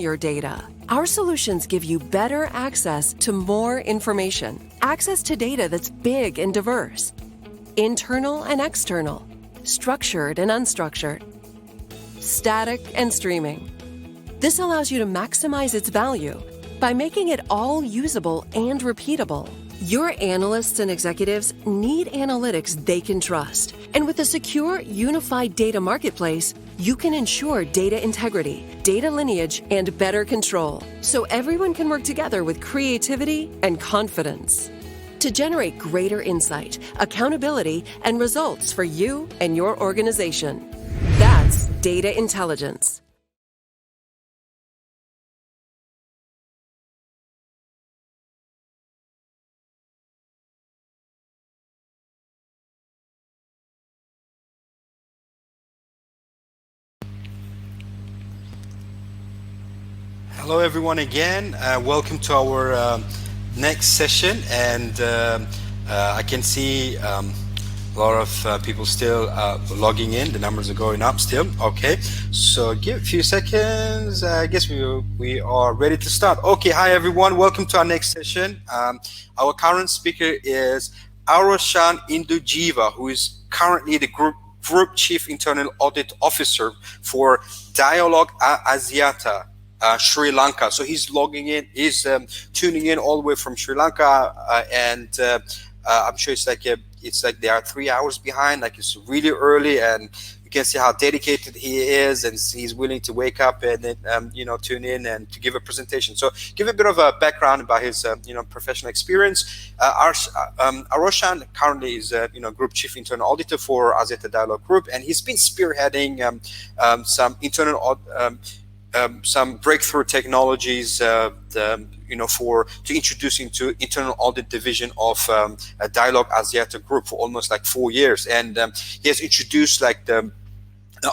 your data. Our solutions give you better access to more information, access to data that's big and diverse, internal and external, structured and unstructured, static and streaming. This allows you to maximize its value by making it all usable and repeatable. Your analysts and executives need analytics they can trust. And with a secure, unified data marketplace, you can ensure data integrity, data lineage, and better control, so everyone can work together with creativity and confidence to generate greater insight, accountability, and results for you and your organization. That's data intelligence. Hello everyone again. Welcome to our next session, and I can see a lot of people still logging in. The numbers are going up still. Okay, so give a few seconds. I guess we are ready to start. Okay, hi everyone. Welcome to our next session. Our current speaker is Aroshan Indujeeva, who is currently the Group Chief Internal Audit Officer for Dialog Axiata, Sri Lanka. So he's logging in, he's tuning in all the way from Sri Lanka, and I'm sure it's like they are 3 hours behind. Like, it's really early, and you can see how dedicated he is, and he's willing to wake up and then tune in and to give a presentation. So give a bit of a background about his professional experience. Aroshan currently is Group Chief Internal Auditor for Axiata Dialog Group, and he's been spearheading some internal some breakthrough technologies to introduce into internal audit division of a Dialog Axiata Group for almost like 4 years, and he has introduced like the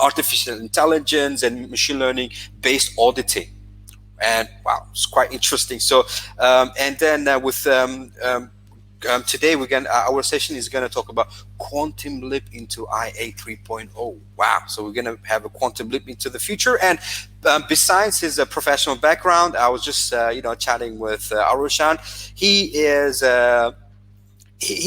artificial intelligence and machine learning based auditing, and wow, it's quite interesting. So and then with today our session is gonna talk about quantum leap into IA 3.0. Wow! So we're gonna have a quantum leap into the future. And besides his professional background, I was just chatting with Aroshan. He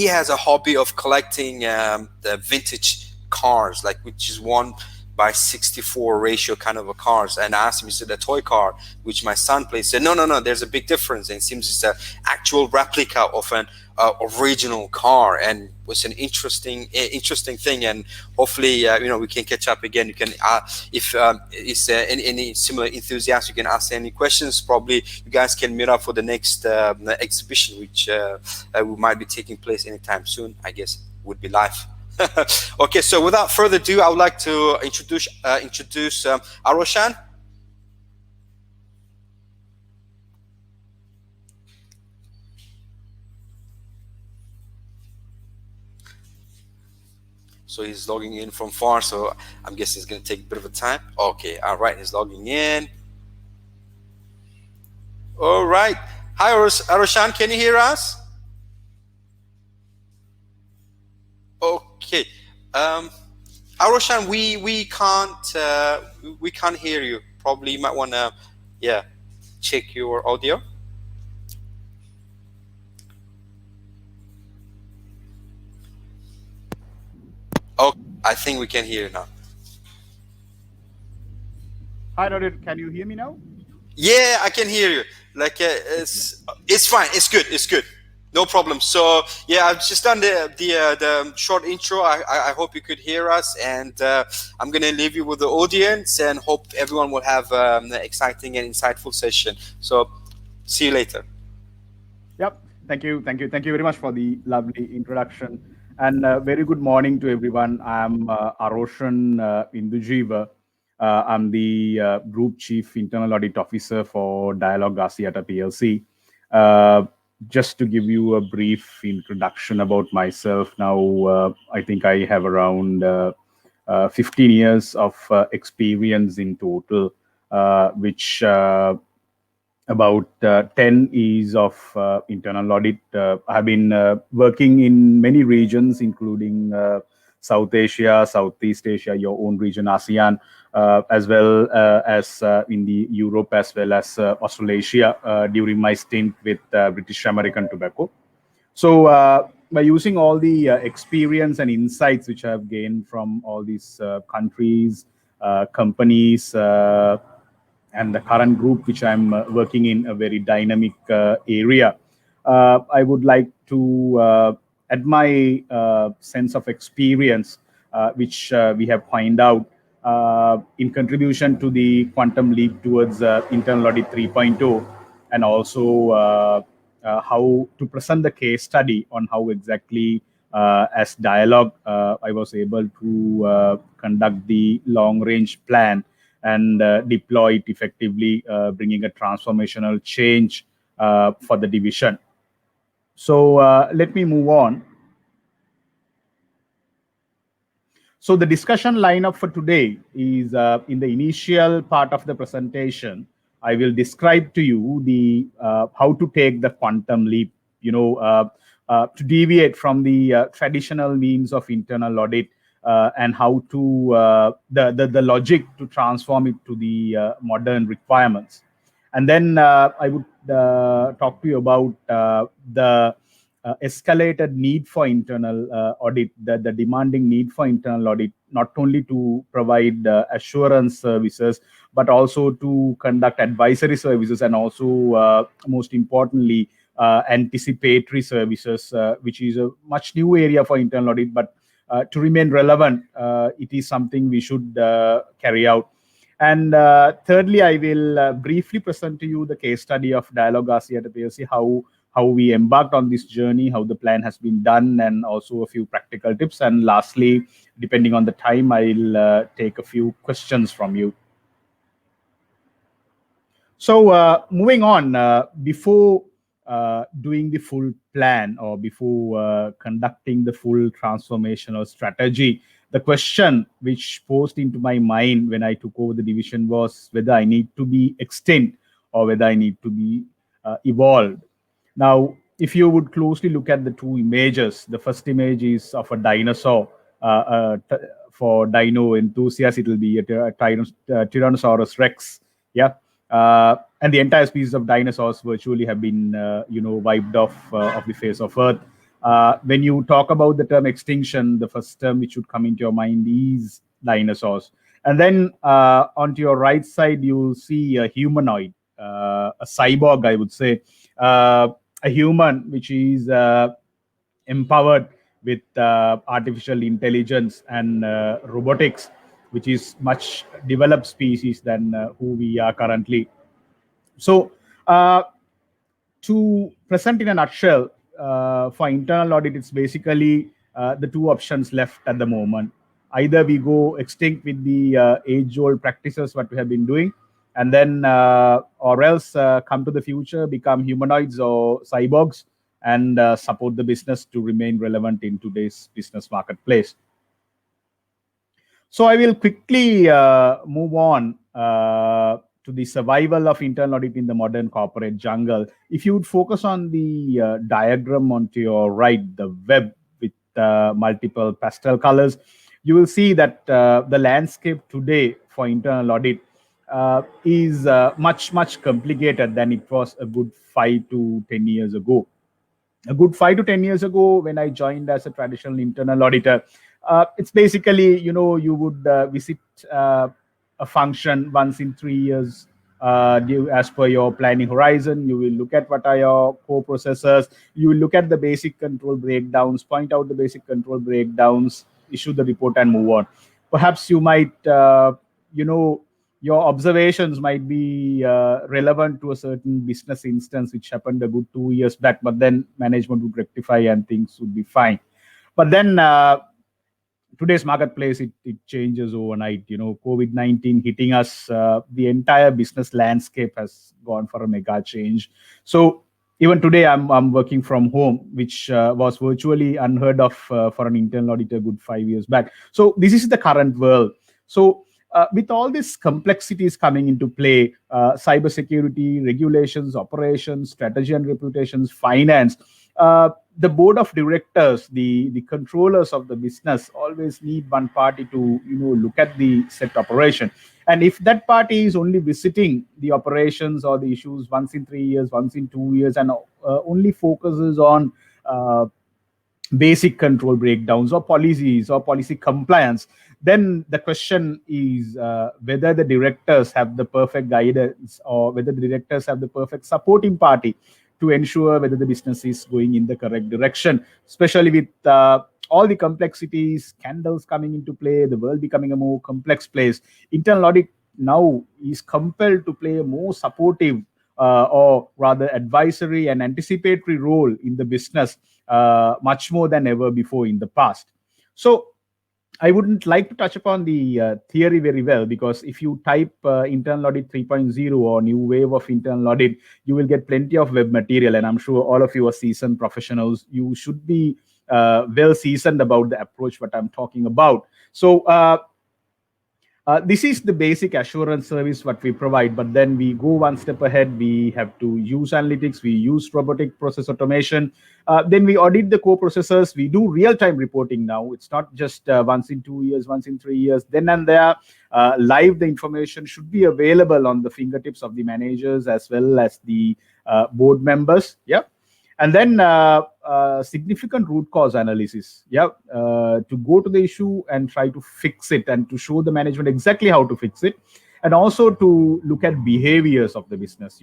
has a hobby of collecting the vintage cars, like which is 1:64 ratio kind of a cars. And I asked him, is it a toy car which my son plays? He said, no, there's a big difference. And it seems it's an actual replica of an original car, and was an interesting thing. And hopefully we can catch up again. You can if is any similar enthusiasts, you can ask any questions. Probably you guys can meet up for the next exhibition, which we might be taking place anytime soon. I guess would be live. Okay, so without further ado, I would like to introduce Aroshan. So he's logging in from far, so I'm guessing it's going to take a bit of a time. Okay, all right, he's logging in. All right. Hi, Aroshan, can you hear us? Okay. Aroshan, we can't hear you. Probably you might want to check your audio. Oh, I think we can hear you now. Hi, Audit. Can you hear me now? Yeah, I can hear you. Like it's fine. It's good. No problem. So yeah, I've just done the short intro. I hope you could hear us, and I'm gonna leave you with the audience, and hope everyone will have an exciting and insightful session. So see you later. Yep. Thank you very much for the lovely introduction, and very good morning to everyone. I'm Aroshan Indujeeva. I'm the Group Chief Internal Audit Officer for Dialog Axiata PLC. Just to give you a brief introduction about myself, now I think I have around 15 years of experience in total, which about 10 is of internal audit. I've been working in many regions, including South Asia, Southeast Asia, your own region, ASEAN, as well as in the Europe, as well as Australasia during my stint with British American Tobacco. So by using all the experience and insights which I have gained from all these countries, companies, and the current group which I'm working in, a very dynamic area, I would like to add my sense of experience, which we have found out in contribution to the quantum leap towards internal audit 3.0, and also how to present the case study on how exactly as dialogue I was able to conduct the long range plan and deploy it effectively, bringing a transformational change for the division. So let me move on. So the discussion lineup for today is in the initial part of the presentation, I will describe to you the how to take the quantum leap, to deviate from the traditional means of internal audit, and how to the logic to transform it to the modern requirements. And then I would talk to you about the escalated need for internal audit, the demanding need for internal audit, not only to provide assurance services, but also to conduct advisory services, and also, most importantly, anticipatory services, which is a much new area for internal audit. But to remain relevant, it is something we should carry out. And thirdly, I will briefly present to you the case study of Dialogue ASEA at PLC, how we embarked on this journey, how the plan has been done, and also a few practical tips. And lastly, depending on the time, I'll take a few questions from you. So moving on, before doing the full plan, or before conducting the full transformational strategy, the question which posed into my mind when I took over the division was whether I need to be extinct or whether I need to be evolved. Now, if you would closely look at the two images, the first image is of a dinosaur. For dino enthusiasts, it will be a Tyrannosaurus Rex. Yeah. And the entire species of dinosaurs virtually have been, wiped off of the face of Earth. When you talk about the term extinction, the first term which should come into your mind is dinosaurs. And then onto your right side, you'll see a humanoid, a cyborg, I would say, a human which is empowered with artificial intelligence and robotics, which is much developed species than who we are currently. So to present in a nutshell, for internal audit, it's basically the two options left at the moment. Either we go extinct with the age-old practices, what we have been doing, and then, or else come to the future, become humanoids or cyborgs, and support the business to remain relevant in today's business marketplace. So I will quickly move on to the survival of internal audit in the modern corporate jungle. If you would focus on the diagram onto your right, the web with multiple pastel colors, you will see that the landscape today for internal audit is much complicated than it was a good 5 to 10 years ago. A good 5 to 10 years ago, when I joined as a traditional internal auditor, it's basically, you would visit a function once in 3 years. As per your planning horizon, you will look at what are your core processes. You will look at the basic control breakdowns, point out the basic control breakdowns, issue the report, and move on. Perhaps you might, your observations might be relevant to a certain business instance which happened a good 2 years back, but then management would rectify and things would be fine. But then today's marketplace, it changes overnight. COVID-19 hitting us, the entire business landscape has gone for a mega change. So even today, I'm working from home, which was virtually unheard of for an internal auditor good 5 years back. So this is the current world. So with all these complexities coming into play, cybersecurity, regulations, operations, strategy and reputations, finance, the board of directors, the controllers of the business always need one party to look at the set operation. And if that party is only visiting the operations or the issues once in 3 years, once in 2 years, and only focuses on basic control breakdowns or policies or policy compliance, then the question is whether the directors have the perfect guidance or whether the directors have the perfect supporting party to ensure whether the business is going in the correct direction, especially with all the complexities, scandals coming into play, the world becoming a more complex place. Internal audit now is compelled to play a more supportive or rather advisory and anticipatory role in the business, much more than ever before in the past. So I wouldn't like to touch upon the theory very well, because if you type internal audit 3.0 or new wave of internal audit, you will get plenty of web material. And I'm sure all of you are seasoned professionals. You should be well seasoned about the approach what I'm talking about. So this is the basic assurance service what we provide, but then we go one step ahead. We have to use analytics, we use robotic process automation, then we audit the core processes, we do real-time reporting now. It's not just once in 2 years, once in 3 years, then and there. Live, the information should be available on the fingertips of the managers as well as the board members. Yeah. And then significant root cause analysis, to go to the issue and try to fix it and to show the management exactly how to fix it, and also to look at behaviors of the business.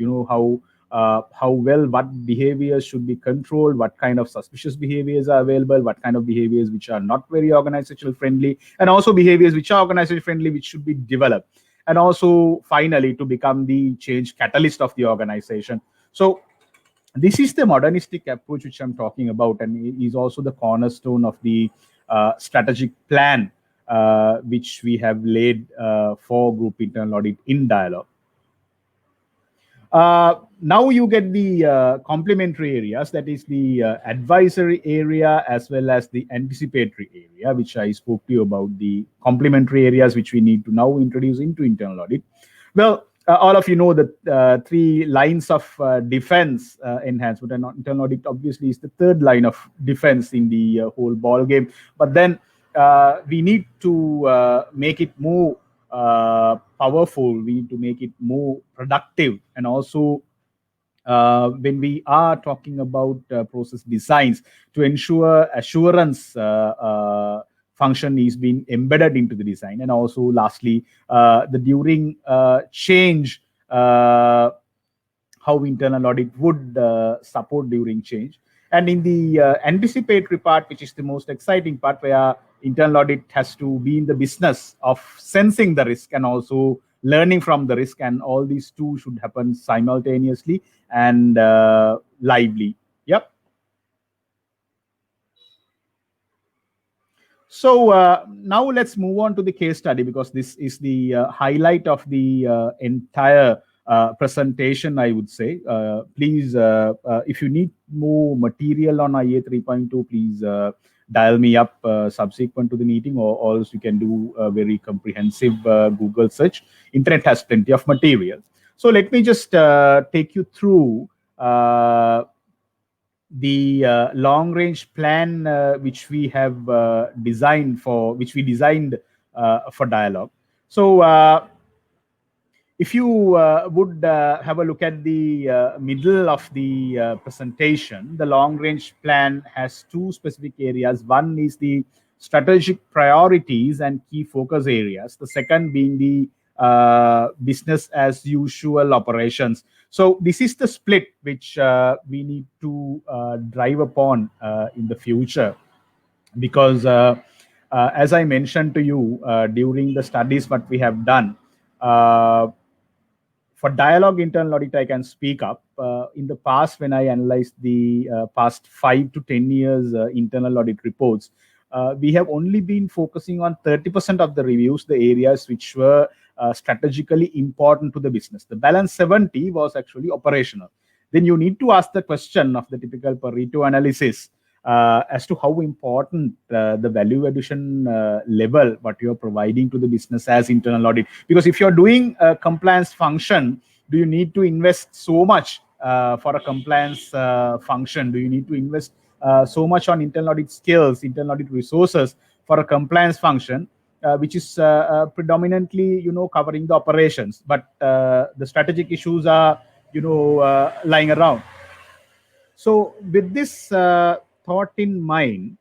How well what behaviors should be controlled, what kind of suspicious behaviors are available, what kind of behaviors which are not very organizational friendly, and also behaviors which are organizational friendly which should be developed, and also finally to become the change catalyst of the organization. So this is the modernistic approach which I'm talking about, and is also the cornerstone of the strategic plan which we have laid for Group Internal Audit in Dialog. Now you get the complementary areas, that is the advisory area as well as the anticipatory area, which I spoke to you about, the complementary areas which we need to now introduce into internal audit. Well, all of you know that 3 lines of defense enhancement, and internal audit obviously is the 3rd line of defense in the whole ball game. But then we need to make it more powerful. We need to make it more productive, and also when we are talking about process designs, to ensure assurance function is being embedded into the design. And also lastly, the during change, how internal audit would support during change. And in the anticipatory part, which is the most exciting part, where internal audit has to be in the business of sensing the risk and also learning from the risk, and all these two should happen simultaneously and lively. Yep. So now let's move on to the case study, because this is the highlight of the entire presentation, I would say. Please, if you need more material on IA 3.2, please dial me up subsequent to the meeting, or else you can do a very comprehensive Google search. Internet has plenty of material. So let me just take you through the long-range plan which we have designed for Dialog. So if you would have a look at the middle of the presentation, the long-range plan has 2 specific areas. One is the strategic priorities and key focus areas. The second being the business as usual operations. So this is the split which we need to drive upon in the future, because as I mentioned to you during the studies what we have done, for Dialog internal audit, I can speak up. In the past, when I analyzed the past 5 to 10 years internal audit reports, we have only been focusing on 30% of the reviews, the areas which were strategically important to the business. The balance 70 was actually operational. Then you need to ask the question of the typical Pareto analysis. as to how important the value addition level what you're providing to the business as internal audit. Because if you're doing a compliance function, do you need to invest so much for a compliance function? Do you need to invest so much on internal audit skills, internal audit resources for a compliance function, which is predominantly, covering the operations, but the strategic issues are, lying around. So with this thought in mind,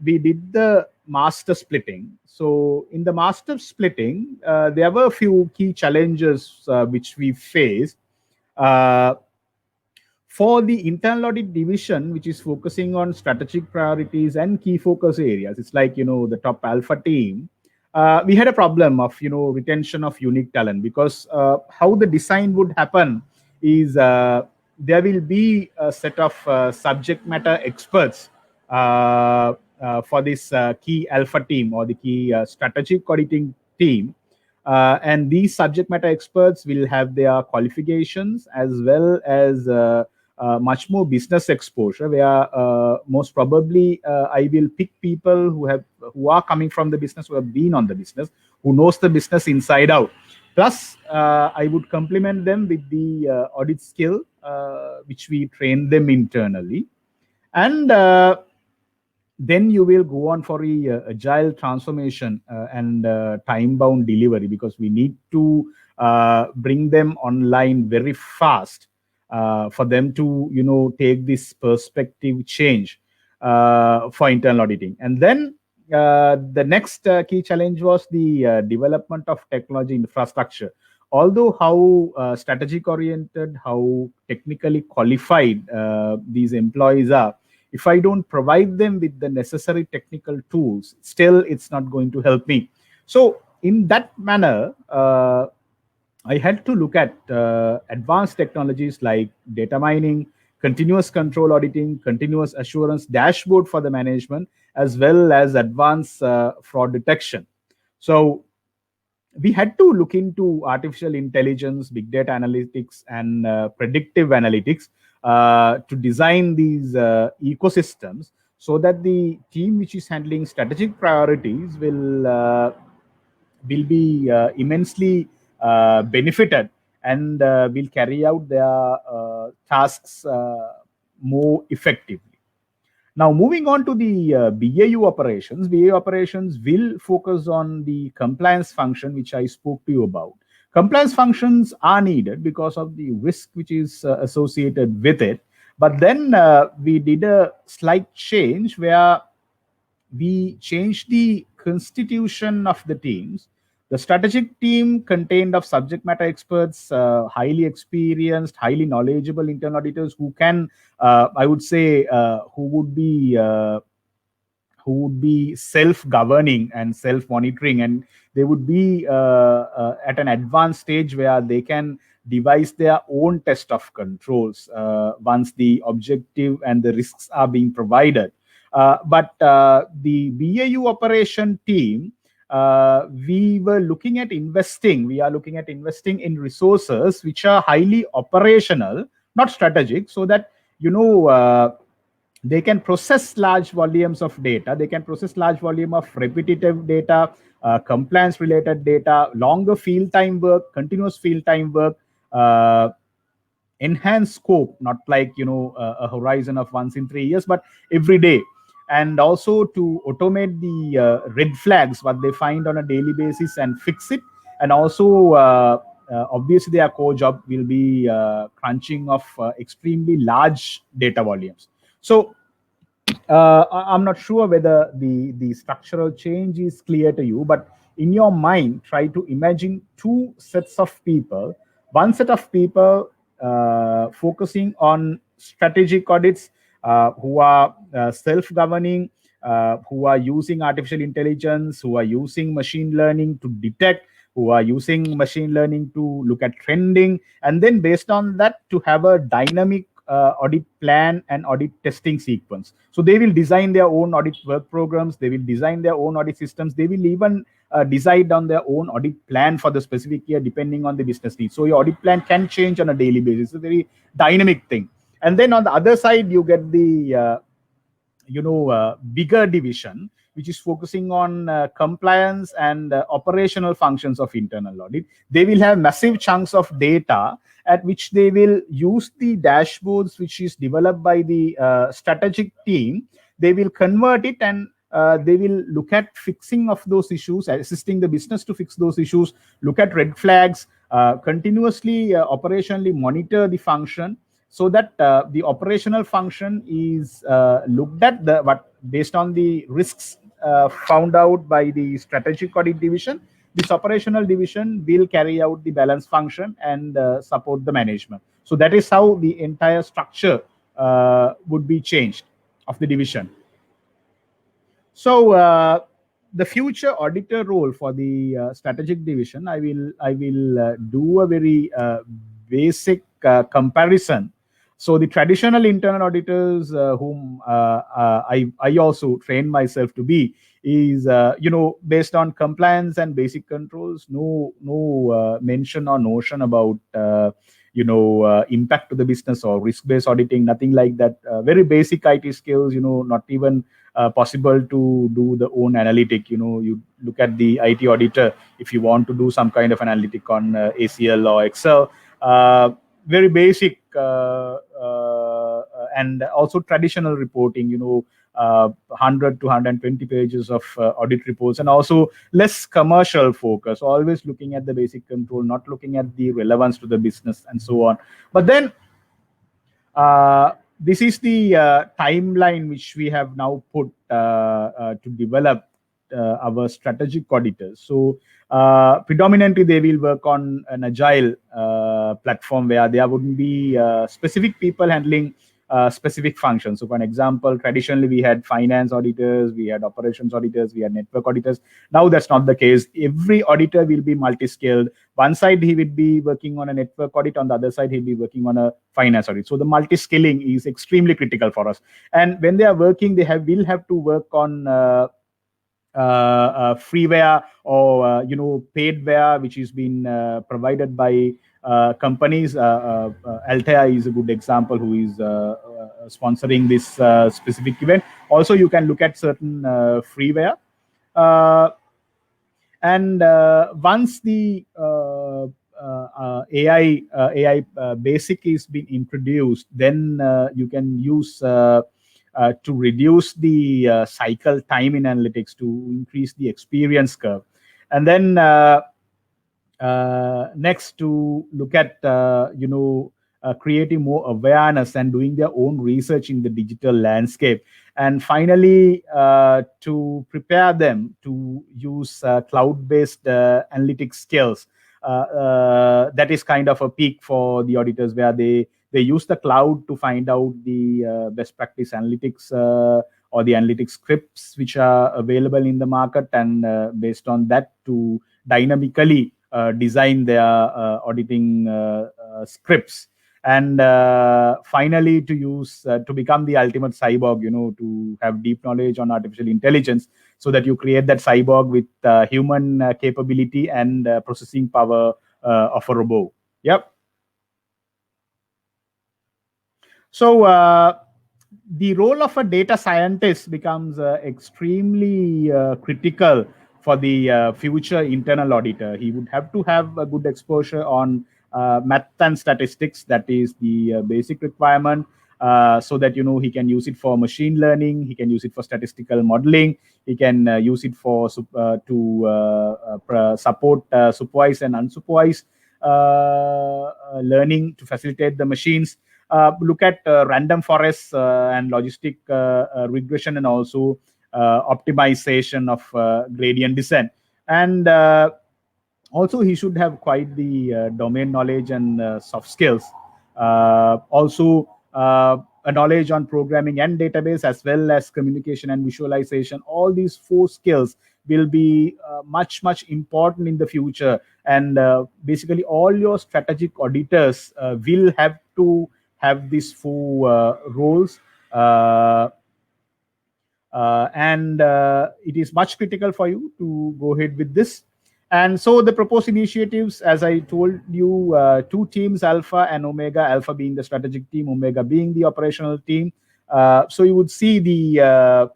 we did the master splitting. So in the master splitting, there were a few key challenges which we faced. For the internal audit division, which is focusing on strategic priorities and key focus areas, it's like, the top alpha team. We had a problem of, retention of unique talent, because how the design would happen is there will be a set of subject matter experts for this key alpha team or the key strategic auditing team. And these subject matter experts will have their qualifications as well as much more business exposure, where most probably I will pick people who are coming from the business, who have been on the business, who knows the business inside out. Plus, I would complement them with the audit skill, which we train them internally. And then you will go on for a agile transformation and time-bound delivery, because we need to bring them online very fast for them to take this perspective change for internal auditing. And then the next key challenge was the development of technology infrastructure. Although how strategic oriented, how technically qualified these employees are, if I don't provide them with the necessary technical tools, still it's not going to help me. So in that manner, I had to look at advanced technologies like data mining, continuous control auditing, continuous assurance dashboard for the management, as well as advanced fraud detection. So we had to look into artificial intelligence, big data analytics, and predictive analytics to design these ecosystems, so that the team which is handling strategic priorities will be immensely benefited and will carry out their tasks more effectively. Now, moving on to the BAU operations. BAU operations will focus on the compliance function, which I spoke to you about. Compliance functions are needed because of the risk which is associated with it. But then we did a slight change where we changed the constitution of the teams. The strategic team contained of subject matter experts, highly experienced, highly knowledgeable internal auditors who can, I would say, who would be self-governing and self-monitoring, and they would be at an advanced stage where they can devise their own test of controls once the objective and the risks are being provided. But the BAU operation team, we are looking at investing in resources which are highly operational, not strategic, so that they can process large volumes of data. They can process large volume of repetitive data, compliance related data, longer field time work, continuous field time work, enhanced scope, not like a horizon of once in 3 years, but every day. And also to automate the red flags what they find on a daily basis and fix it. And also obviously their core job will be crunching of extremely large data volumes. So I'm not sure whether the structural change is clear to you, but in your mind, try to imagine two sets of people. One set of people focusing on strategic audits, who are self-governing, who are using artificial intelligence, who are using machine learning to detect, who are using machine learning to look at trending, and then based on that to have a dynamic audit plan and audit testing sequence. So they will design their own audit work programs, they will design their own audit systems, they will even decide on their own audit plan for the specific year depending on the business needs. So your audit plan can change on a daily basis. It's a very dynamic thing. And then on the other side, you get the bigger division which is focusing on compliance and operational functions of internal audit. They will have massive chunks of data at which they will use the dashboards which is developed by the strategic team. They will convert it and they will look at fixing of those issues, assisting the business to fix those issues, look at red flags, continuously operationally monitor the function, so that the operational function is looked at based on the risks found out by the strategic audit division. This operational division will carry out the balance function and support the management. So that is how the entire structure would be changed of the division. So the future auditor role for the strategic division, I will do a very basic comparison. So the traditional internal auditors, whom I also trained myself to be, is based on compliance and basic controls. No mention or notion about impact to the business or risk-based auditing. Nothing like that. Very basic IT skills. Not even possible to do the own analytic. You look at the IT auditor if you want to do some kind of analytic on ACL or Excel. Very basic and also traditional reporting. 100 to 120 pages of audit reports, and also less commercial focus. Always looking at the basic control, not looking at the relevance to the business, and so on. But then this is the timeline which we have now put to develop our strategic auditors. So predominantly they will work on an agile platform where there wouldn't be specific people handling specific functions. So for an example, traditionally we had finance auditors, we had operations auditors, we had network auditors. Now that's not the case. Every auditor will be multi-skilled. One side he will be working on a network audit, on the other side he'll be working on a finance audit. So the multi-skilling is extremely critical for us. And when they are working, they will have to work on freeware or paidware, which is been provided by companies. Altair is a good example, who is sponsoring this specific event. Also, you can look at certain freeware. And once the AI basic is being introduced, then you can use to reduce the cycle time in analytics, to increase the experience curve. And then next, to look at creating more awareness and doing their own research in the digital landscape. And finally, to prepare them to use cloud-based analytics skills. That is kind of a peak for the auditors, where they use the cloud to find out the best practice analytics or the analytics scripts which are available in the market, and based on that to dynamically design their auditing scripts. And finally, to use to become the ultimate cyborg, to have deep knowledge on artificial intelligence, so that you create that cyborg with human capability and processing power of a robot. Yep. So the role of a data scientist becomes extremely critical for the future internal auditor. He would have to have a good exposure on math and statistics. That is the basic requirement, so that he can use it for machine learning, he can use it for statistical modeling, he can use it for to support supervised and unsupervised learning to facilitate the machines. Look at random forests and logistic regression, and also optimization of gradient descent. And also, he should have quite the domain knowledge and soft skills. Also, a knowledge on programming and database, as well as communication and visualization. All these 4 skills will be much important in the future. And basically, all your strategic auditors will have to have these 4 roles. And it is much critical for you to go ahead with this. And so the proposed initiatives, as I told you, 2 teams, Alpha and Omega, Alpha being the strategic team, Omega being the operational team. So you would see the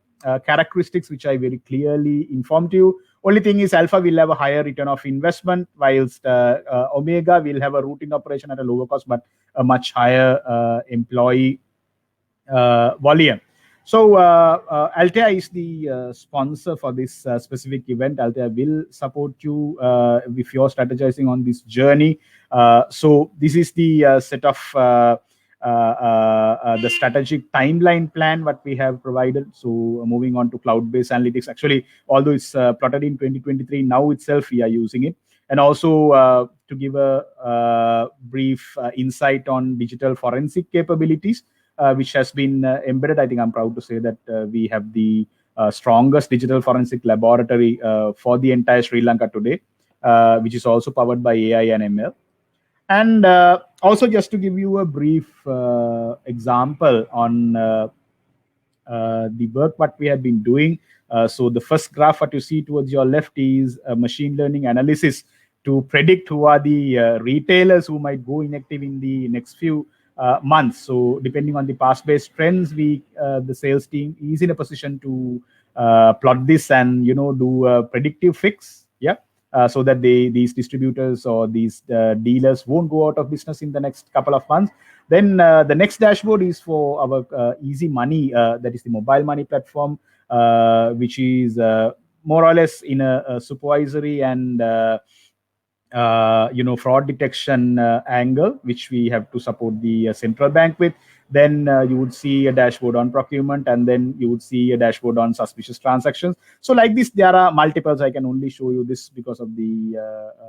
characteristics which I very clearly informed you. Only thing is Alpha will have a higher return of investment, whilst Omega will have a routing operation at a lower cost, but a much higher employee volume. So Altair is the sponsor for this specific event. Altair will support you if you're strategizing on this journey. So this is the set of the strategic timeline plan what we have provided. So moving on to cloud-based analytics. Actually, although it's plotted in 2023, now itself we are using it. And also to give a brief insight on digital forensic capabilities, which has been embedded. I think I'm proud to say that we have the strongest digital forensic laboratory for the entire Sri Lanka today, which is also powered by AI and ML. And also, just to give you a brief example on the work what we have been doing. So the first graph what you see towards your left is a machine learning analysis to predict who are the retailers who might go inactive in the next few months. So depending on the past-based trends, the sales team is in a position to plot this and do a predictive fix. Yeah. So that these distributors or these dealers won't go out of business in the next couple of months. Then the next dashboard is for our Easy Money, that is the mobile money platform, which is more or less in a supervisory and fraud detection angle, which we have to support the central bank with. Then you would see a dashboard on procurement, and then you would see a dashboard on suspicious transactions. So like this, there are multiples. I can only show you this because of the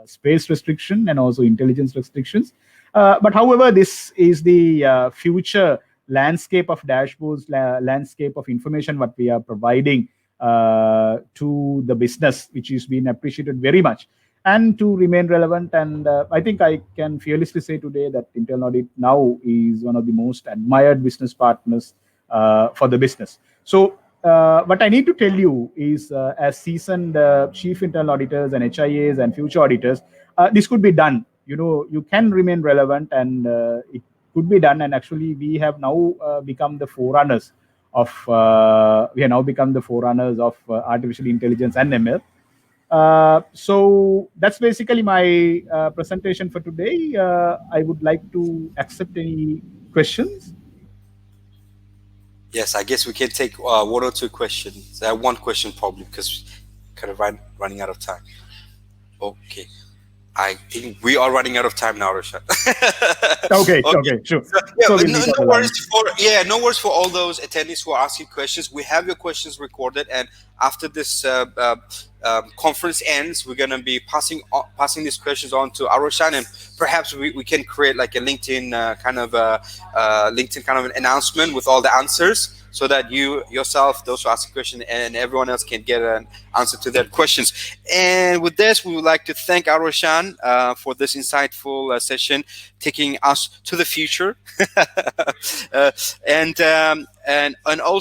space restriction and also intelligence restrictions. But however, this is the future landscape of dashboards, landscape of information what we are providing to the business, which is being appreciated very much, and to remain relevant. And I think I can fearlessly say today that Intel Audit now is one of the most admired business partners for the business. So what I need to tell you is, as seasoned chief internal auditors and HIAs and future auditors, this could be done. You can remain relevant, and it could be done. And actually, we have now become the forerunners of artificial intelligence and ML. So that's basically my presentation for today. I would like to accept any questions. Yes, I guess we can take one or two questions. One question probably, because kind of running out of time. Okay. I think we are running out of time now, Aroshan. Okay, sure. So, no worries for all those attendees who are asking questions. We have your questions recorded, and after this conference ends, we're going to be passing these questions on to Aroshan, and perhaps we can create like a LinkedIn kind of an announcement with all the answers, so that you yourself, those who ask a question, and everyone else can get an answer to their questions. And with this, we would like to thank Aroshan for this insightful session, taking us to the future, and also